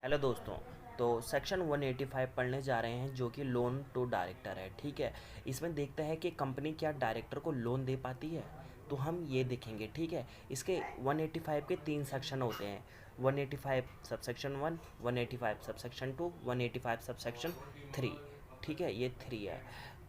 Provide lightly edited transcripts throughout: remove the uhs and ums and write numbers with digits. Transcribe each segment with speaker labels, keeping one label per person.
Speaker 1: Hello दोस्तों। तो section 185 पढ़ने जा रहे हैं जो कि लोन टू डायरेक्टर है। ठीक है, इसमें देखते हैं कि कंपनी क्या डायरेक्टर को लोन दे पाती है। तो हम ये देखेंगे। ठीक है, इसके 185 के 3 सेक्शन होते हैं। 185 सबसेक्शन 1, 185 सबसेक्शन 2, 185 सबसेक्शन 3। ठीक है, ये 3 है।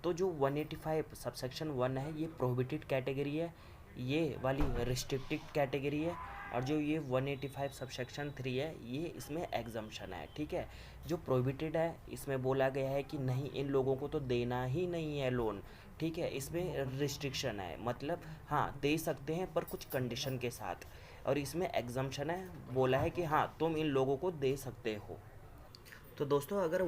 Speaker 1: तो जो 185 सबसेक्शन 1 है ये प्रोहिबिटेड कैटेगरी है, ये वाली रिस्ट्रिक्टेड कैटेगरी है। और जो ये 185 सबसेक्शन 3 है ये इसमें एग्जम्पशन है। ठीक है, जो प्रोहिबिटेड है इसमें बोला गया है कि नहीं, इन लोगों को तो देना ही नहीं है लोन। ठीक है, इसमें रिस्ट्रिक्शन है, मतलब हाँ दे सकते हैं पर कुछ कंडीशन के साथ। और इसमें एग्जम्पशन है, बोला है कि हाँ तुम इन लोगों को दे सकते हो। तो दोस्तों अगर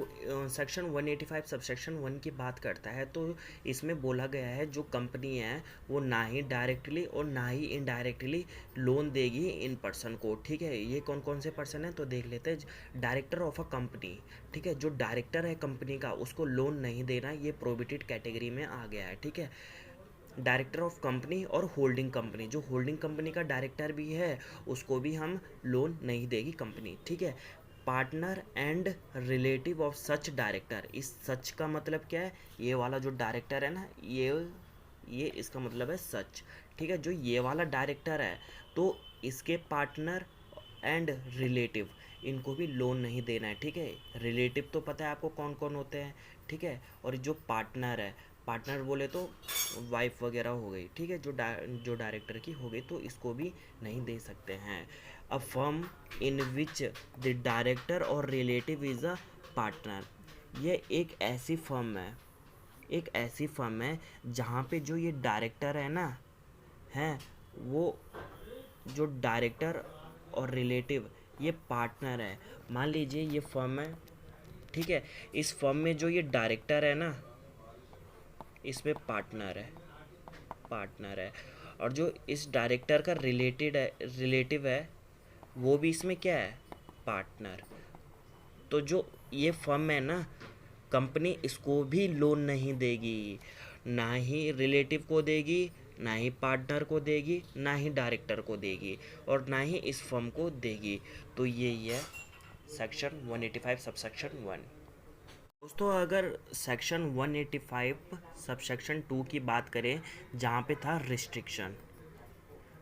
Speaker 1: सेक्शन 185 सबसेक्शन 1 की बात करता है तो इसमें बोला गया है जो कंपनी है वो ना ही डायरेक्टली और ना ही इनडायरेक्टली लोन देगी इन पर्सन को। ठीक है, ये कौन कौन से पर्सन है तो देख लेते हैं। डायरेक्टर ऑफ अ कंपनी, ठीक है, जो डायरेक्टर है कंपनी का उसको लोन नहीं देना, ये प्रोहिबिटेड कैटेगरी में आ गया है। ठीक है, डायरेक्टर ऑफ कंपनी और होल्डिंग कंपनी, जो होल्डिंग कंपनी का डायरेक्टर भी है उसको भी हम लोन नहीं देगी कंपनी। ठीक है, partner and relative of such director, इस सच का मतलब क्या है, ये वाला जो डायरेक्टर है ना, ये इसका मतलब है सच। ठीक है, जो ये वाला डायरेक्टर है तो इसके पार्टनर एंड रिलेटिव, इनको भी लोन नहीं देना है। ठीक है, रिलेटिव तो पता है आपको कौन कौन होते हैं। ठीक है, और जो पार्टनर है, पार्टनर बोले तो वाइफ वगैरह हो गई। ठीक है, जो डायरेक्टर की हो गई, तो इसको भी नहीं दे सकते हैं। A firm in which the director और रिलेटिव इज़ अ पार्टनर, ये एक ऐसी फर्म है जहाँ पे जो ये डायरेक्टर है ना, हैं वो, जो डायरेक्टर और रिलेटिव ये पार्टनर है। मान लीजिए ये फर्म है। ठीक है, इस फर्म में जो ये डायरेक्टर है ना, इसमें पार्टनर है। और जो इस डायरेक्टर का रिलेटिव है वो भी इसमें क्या है, पार्टनर। तो जो ये फर्म है ना, कंपनी इसको भी लोन नहीं देगी, ना ही रिलेटिव को देगी, ना ही पार्टनर को देगी, ना ही डायरेक्टर को देगी, और ना ही इस फर्म को देगी। तो यही है सेक्शन 185 सबसेक्शन 1। दोस्तों अगर सेक्शन 185 सबसेक्शन 2 की बात करें, जहाँ पे था रिस्ट्रिक्शन,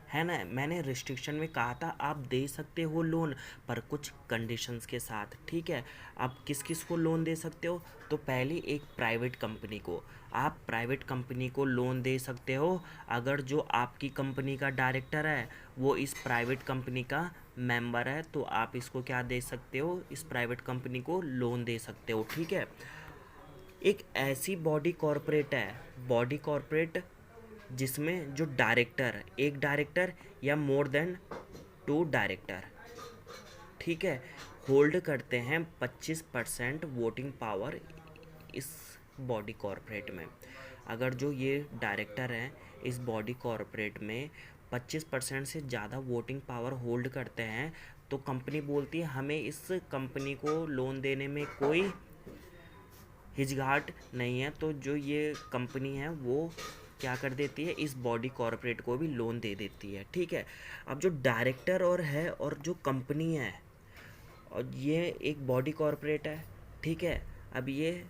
Speaker 1: है ना, मैंने रिस्ट्रिक्शन में कहा था आप दे सकते हो लोन पर कुछ कंडीशंस के साथ। ठीक है, आप किस किस को लोन दे सकते हो, तो पहली एक प्राइवेट कंपनी को, आप प्राइवेट कंपनी को लोन दे सकते हो अगर जो आपकी कंपनी का डायरेक्टर है वो इस प्राइवेट कंपनी का मेंबर है, तो आप इसको क्या दे सकते हो, इस प्राइवेट कंपनी को लोन दे सकते हो। ठीक है, एक ऐसी बॉडी कॉरपोरेट है, बॉडी कॉरपोरेट जिसमें जो डायरेक्टर, एक डायरेक्टर या मोर देन 2 डायरेक्टर, ठीक है, होल्ड करते हैं 25% वोटिंग पावर इस बॉडी कॉरपोरेट में। अगर जो ये डायरेक्टर हैं इस बॉडी कॉरपोरेट में 25% से ज़्यादा वोटिंग पावर होल्ड करते हैं, तो कंपनी बोलती है हमें इस कंपनी को लोन देने में कोई हिचघाट नहीं है। तो जो ये कंपनी है वो क्या कर देती है, इस बॉडी कॉरपोरेट को भी लोन दे देती है। ठीक है, अब जो डायरेक्टर और है और जो कंपनी है, और ये एक बॉडी कॉरपोरेट है। ठीक है, अब ये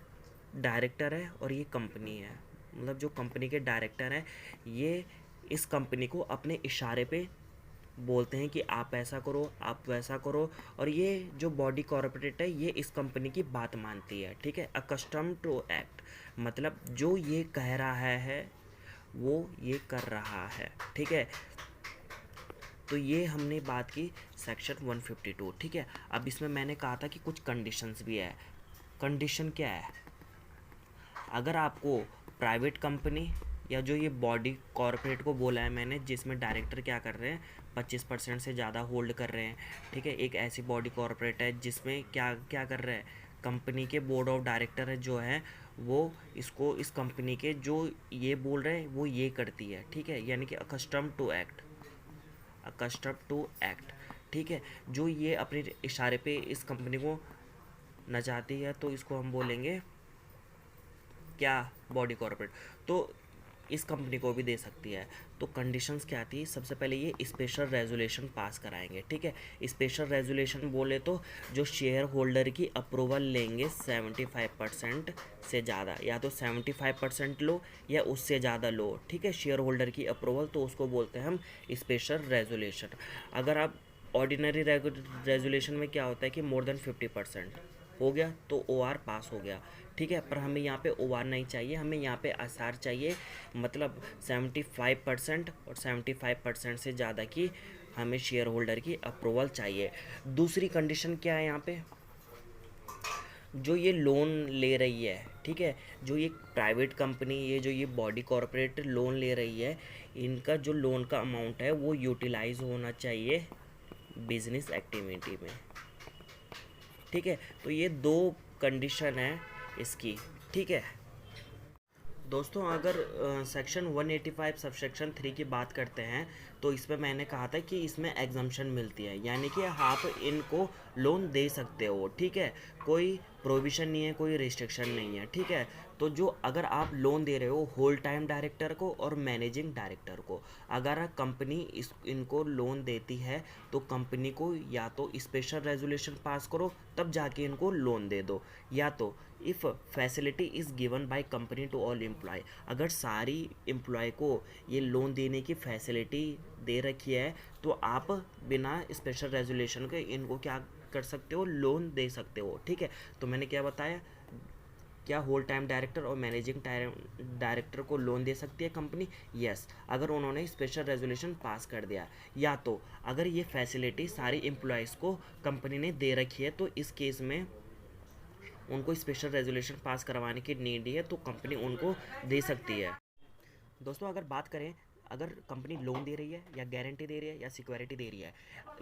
Speaker 1: डायरेक्टर है और ये कंपनी है, मतलब जो कंपनी के डायरेक्टर हैं ये इस कंपनी को अपने इशारे पे बोलते हैं कि आप ऐसा करो, आप वैसा करो, और ये जो बॉडी कॉरपोरेट है ये इस कंपनी की बात मानती है। ठीक है, अकस्टम टू एक्ट, मतलब जो ये कह रहा है वो ये कर रहा है। ठीक है, तो ये हमने बात की सेक्शन 152। ठीक है, अब इसमें मैंने कहा था कि कुछ कंडीशंस भी है। कंडीशन क्या है, अगर आपको प्राइवेट कंपनी या जो ये बॉडी कॉरपोरेट को बोला है मैंने, जिसमें डायरेक्टर क्या कर रहे हैं, 25% से ज़्यादा होल्ड कर रहे हैं। ठीक है, एक ऐसी बॉडी कॉरपोरेट है जिसमें क्या क्या कर रहे हैं, कंपनी के बोर्ड ऑफ डायरेक्टर है जो है वो इसको, इस कंपनी के जो ये बोल रहे हैं वो ये करती है। ठीक है, यानी कि अकस्टम टू एक्ट। ठीक है, जो ये अपने इशारे पे इस कंपनी को नचाती है तो इसको हम बोलेंगे क्या, बॉडी कॉर्पोरेट। तो इस कंपनी को भी दे सकती है। तो कंडीशंस क्या थी, सबसे पहले ये स्पेशल रेजोल्यूशन पास कराएंगे, ठीक है। स्पेशल रेजोल्यूशन बोले तो जो शेयर होल्डर की अप्रूवल लेंगे 75% से ज़्यादा, या तो 75% लो या उससे ज़्यादा लो, ठीक है, शेयर होल्डर की अप्रूवल, तो उसको बोलते हैं हम स्पेशल रेजोल्यूशन। अगर आप ऑर्डिनरी रेजोल्यूशन में क्या होता है कि मोर देन 50% हो गया तो OR पास हो गया, ठीक है। पर हमें यहाँ पे OR नहीं चाहिए, हमें यहाँ पे SR चाहिए, मतलब 75% और 75% से ज़्यादा की हमें शेयर होल्डर की अप्रूवल चाहिए। दूसरी कंडीशन क्या है यहाँ पे, जो ये लोन ले रही है, ठीक है, जो ये प्राइवेट कंपनी, ये जो ये बॉडी कॉरपोरेट लोन ले रही है, इनका जो लोन का अमाउंट है वो यूटिलाइज होना चाहिए बिजनेस एक्टिविटी में, ठीक है। तो ये दो कंडीशन है इसकी, ठीक है। दोस्तों अगर सेक्शन 185 सबसेक्शन 3 की बात करते हैं तो इसमें मैंने कहा था कि इसमें एग्जम्पशन मिलती है, यानी कि आप इनको लोन दे सकते हो, ठीक है। कोई प्रोविज़न नहीं है, कोई रिस्ट्रिक्शन नहीं है, ठीक है। तो जो अगर आप लोन दे रहे हो होल टाइम डायरेक्टर को और मैनेजिंग डायरेक्टर को, अगर कंपनी इनको लोन देती है तो कंपनी को या तो स्पेशल रेजोल्यूशन पास करो तब जाके इनको लोन दे दो, या तो if facility is given by company to all employ, अगर सारी एम्प्लॉय को ये लोन देने की फैसिलिटी दे रखी है तो आप बिना स्पेशल रेजोल्यूशन के इनको क्या कर सकते हो, लोन दे सकते हो, ठीक है। तो मैंने क्या बताया, क्या होल टाइम डायरेक्टर और मैनेजिंग डायरेक्टर को लोन दे सकती है कंपनी, यस, अगर उन्होंने स्पेशल रेजोल्यूशन पास कर दिया, या तो अगर ये फैसिलिटी सारी एम्प्लॉयज़ को कंपनी ने दे रखी है तो इस केस में उनको स्पेशल रेजोल्यूशन पास करवाने की नीड है तो कंपनी उनको दे सकती है। दोस्तों अगर बात करें, अगर कंपनी लोन दे रही है या गारंटी दे रही है या सिक्योरिटी दे रही है,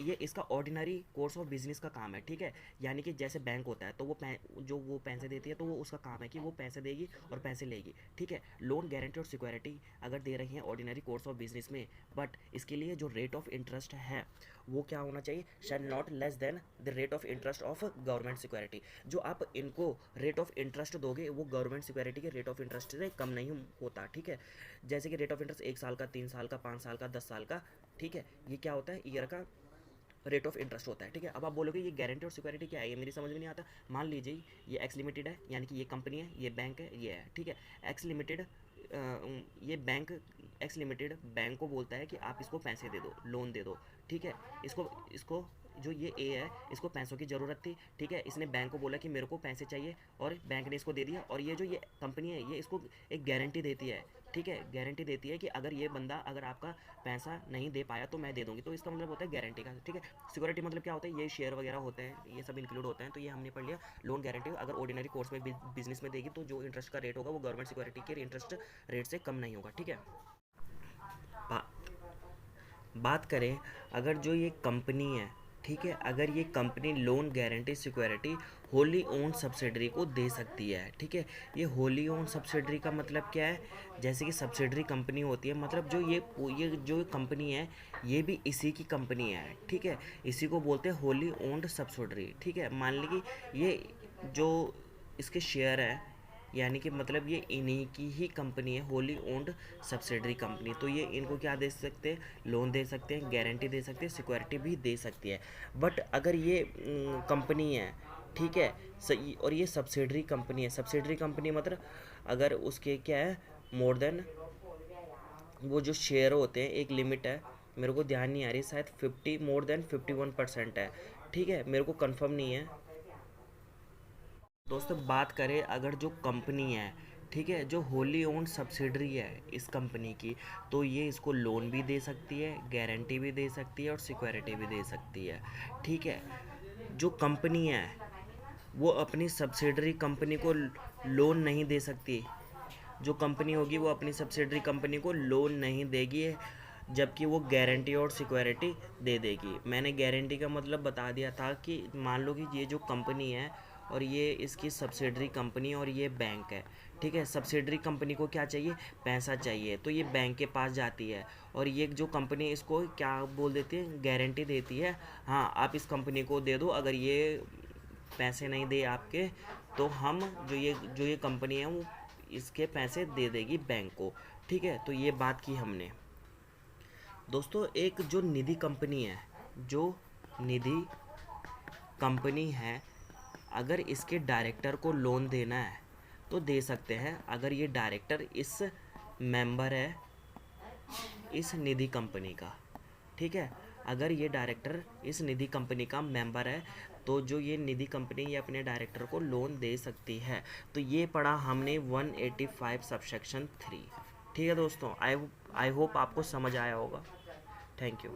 Speaker 1: ये इसका ऑर्डिनरी कोर्स ऑफ बिजनेस का काम है, ठीक है। यानी कि जैसे बैंक होता है तो जो वो पैसे देती है तो वो उसका काम है कि वो पैसे देगी और पैसे लेगी, ठीक है। लोन गारंटी और सिक्योरिटी अगर दे रही हैं ऑर्डिनरी कोर्स ऑफ बिजनेस में, बट इसके लिए जो रेट ऑफ इंटरेस्ट है वो क्या होना चाहिए, shall not less than the rate of interest of government security. जो आप इनको रेट ऑफ इंटरेस्ट दोगे वो गवर्नमेंट सिक्योरिटी के रेट ऑफ इंटरेस्ट से कम नहीं होता, ठीक है। जैसे कि रेट ऑफ इंटरेस्ट 1 साल का, 3 साल का, 5 साल का, 10 साल का, ठीक है, ये क्या होता है, ईयर का रेट ऑफ इंटरेस्ट होता है, ठीक है। अब आप बोलोगे ये गारंटी और सिक्योरिटी क्या है, ये मेरी समझ में नहीं आता। मान लीजिए ये एक्स लिमिटेड है, यानी कि ये कंपनी है, ये बैंक है, ये है, ठीक है। एक्स लिमिटेड ये बैंक, एक्स लिमिटेड बैंक को बोलता है कि आप इसको पैसे दे दो, लोन दे दो, ठीक है। इसको इसको जो ये ए है इसको पैसों की ज़रूरत थी, ठीक है। इसने बैंक को बोला कि मेरे को पैसे चाहिए और बैंक ने इसको दे दिया, और ये जो ये कंपनी है ये इसको एक गारंटी देती है, ठीक है, गारंटी देती है कि अगर ये बंदा अगर आपका पैसा नहीं दे पाया तो मैं दे दूंगी, तो इसका मतलब होता है गारंटी का, ठीक है। सिक्योरिटी मतलब क्या होता है, ये शेयर वगैरह होते हैं, ये सब इंक्लूड होते हैं, तो ये हमने पढ़ लिया। लोन गारंटी अगर ऑर्डिनरी कोर्स में बिजनेस में देगी तो जो इंटरेस्ट का रेट होगा वो गवर्नमेंट सिक्योरिटी के इंटरेस्ट रेट से कम नहीं होगा, ठीक है। बात करें अगर जो ये कंपनी है, ठीक है, अगर ये company loan guarantee security Holi own subsidiary को दे सकती है, ठीक है। ये होली ओन सब्सिडरी का मतलब क्या है, जैसे कि सब्सिडरी कंपनी होती है, मतलब जो ये जो कंपनी है ये भी इसी की कंपनी है, ठीक है। इसी को बोलते हैं होली ओन्ड सब्सिडरी, ठीक है। मान लीजिए ये जो इसके शेयर है, यानी कि मतलब ये इन्हीं की ही कंपनी है, होली ओन्ड सब्सिडरी कंपनी, तो ये इनको क्या दे सकते हैं, लोन दे सकते हैं, गारंटी दे सकते हैं, सिक्योरिटी भी दे सकती है। बट अगर ये कंपनी है, ठीक है, सही, और ये सब्सिडरी कंपनी है, सब्सिडरी कंपनी मतलब अगर उसके क्या है, मोर देन वो जो शेयर होते हैं एक लिमिट है, मेरे को ध्यान नहीं आ रही, शायद 50 मोर देन 51% है, ठीक है, मेरे को कंफर्म नहीं है। दोस्तों बात करें अगर जो कंपनी है, ठीक है, जो होली ओन्ड सब्सिडरी है इस कंपनी की, तो ये इसको लोन भी दे सकती है, गारंटी भी दे सकती है और सिक्योरिटी भी दे सकती है, ठीक है। जो कंपनी है वो अपनी सब्सिडरी कंपनी को लोन नहीं दे सकती, जो कंपनी होगी वो अपनी सब्सिडरी कंपनी को लोन नहीं देगी, जबकि वो गारंटी और सिक्योरिटी दे देगी। मैंने गारंटी का मतलब बता दिया था कि मान लो कि ये जो कंपनी है और ये इसकी सब्सिडरी कंपनी और ये बैंक है, ठीक है। सब्सिडरी कंपनी को क्या चाहिए, पैसा चाहिए, तो ये बैंक के पास जाती है, और ये जो कंपनी इसको क्या बोल देती है, गारंटी देती है, हाँ आप इस कंपनी को दे दो, अगर ये पैसे नहीं दे आपके तो हम जो ये कंपनी है वो इसके पैसे दे देगी बैंक को, ठीक है, तो ये बात की हमने। दोस्तों एक जो निधि कंपनी है, जो निधि कंपनी है, अगर इसके डायरेक्टर को लोन देना है तो दे सकते हैं, अगर ये डायरेक्टर इस मेंबर है इस निधि कंपनी का। ठीक है, अगर ये डायरेक्टर इस निधि कंपनी का मेंबर है तो जो ये निधि कंपनी ये अपने डायरेक्टर को लोन दे सकती है। तो ये पढ़ा हमने 185 सबसेक्शन 3। ठीक है दोस्तों, आई होप आपको समझ आया होगा। Thank you.